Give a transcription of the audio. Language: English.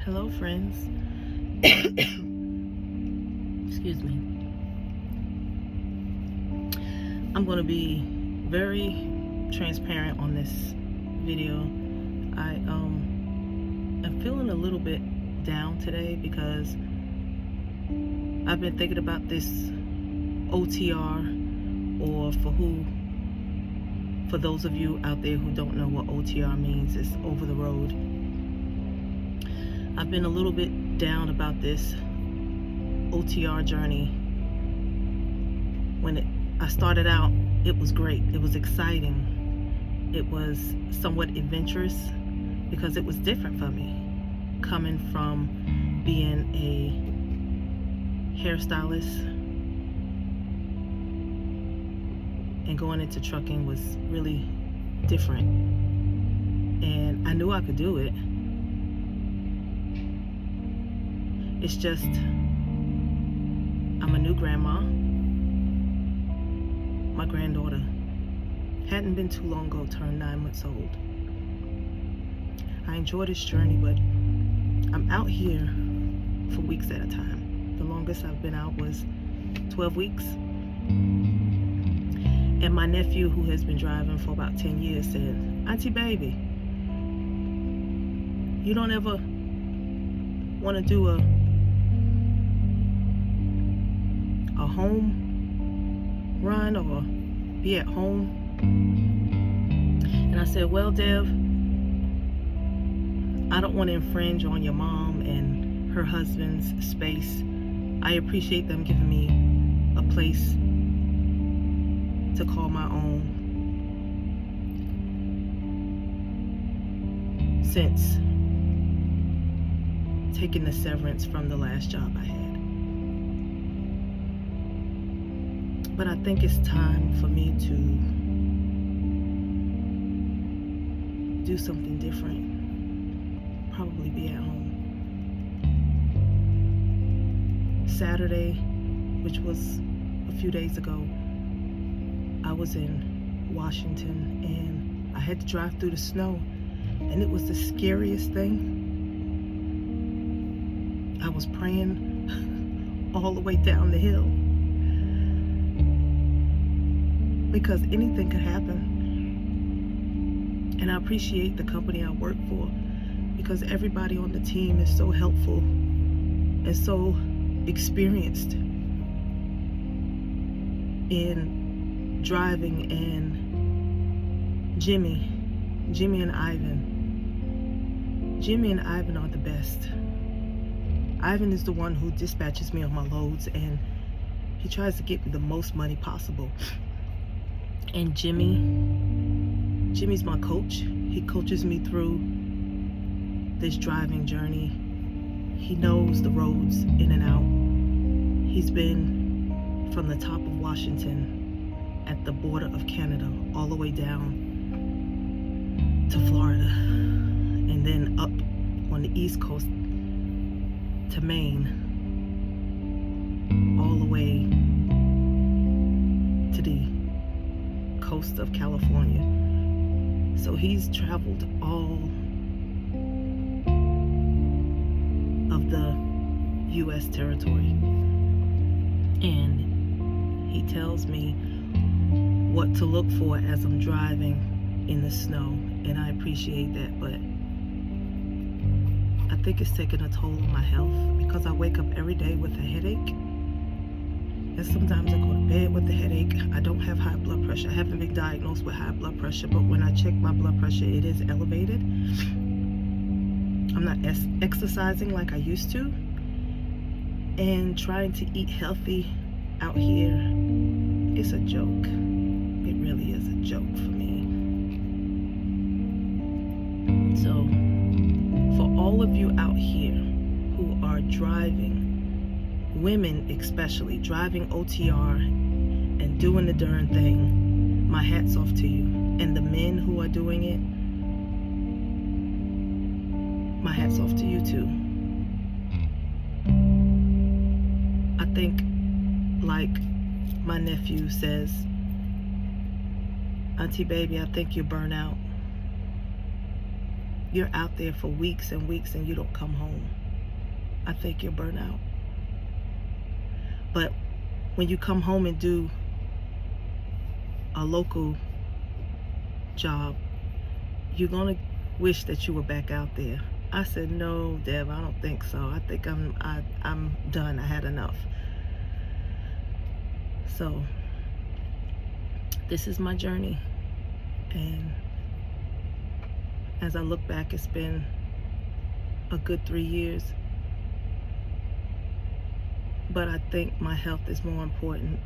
Hello, friends. Excuse me. I'm going to be very transparent on this video. I am feeling a little bit down today because I've been thinking about this OTR, or for those of you out there who don't know what OTR means, it's over the road. I've been a little bit down about this OTR journey. When I started out, it was great. It was exciting. It was somewhat adventurous because it was different for me. Coming from being a hairstylist and going into trucking was really different. And I knew I could do it. It's just, I'm a new grandma. My granddaughter hadn't been too long ago turned 9 months old. I enjoy this journey, but I'm out here for weeks at a time. The longest I've been out was 12 weeks. And my nephew, who has been driving for about 10 years, said, "Auntie baby, you don't ever want to do a home run or be at home?" And I said, "Well, Dev, I don't want to infringe on your mom and her husband's space. I appreciate them giving me a place to call my own since taking the severance from the last job I had. But I think it's time for me to do something different. Probably be at home." Saturday, which was a few days ago, I was in Washington and I had to drive through the snow, and it was the scariest thing. I was praying all the way down the hill because anything could happen. And I appreciate the company I work for because everybody on the team is so helpful and so experienced in driving. And Jimmy and Ivan are the best. Ivan is the one who dispatches me on my loads, and he tries to get me the most money possible. And Jimmy's my coach. He coaches me through this driving journey. He knows the roads in and out. He's been from the top of Washington at the border of Canada all the way down to Florida, and then up on the East Coast to Maine, all the way to the coast of California. So he's traveled all of the U.S. territory, and he tells me what to look for as I'm driving in the snow, and I appreciate that. But I think it's taking a toll on my health because I wake up every day with a headache, and sometimes I go to bed with a headache. I don't have high blood pressure. I haven't been diagnosed with high blood pressure, but when I check my blood pressure, it is elevated. I'm not exercising like I used to, and trying to eat healthy out here is a joke. It really is a joke for me. So for all of you out here who are driving, women especially, driving OTR and doing the darn thing, my hat's off to you. And the men who are doing it, my hat's off to you too. I think, like my nephew says, "Auntie baby, I think you're burnt out." you're out there for weeks and weeks and you don't come home, I think you're burnt out. But when you come home and do a local job, you're gonna wish that you were back out there. I said, no, Deb, I don't think so. I think I'm done. I had enough. So this is my journey, and as I look back, it's been a good 3 years, but I think my health is more important.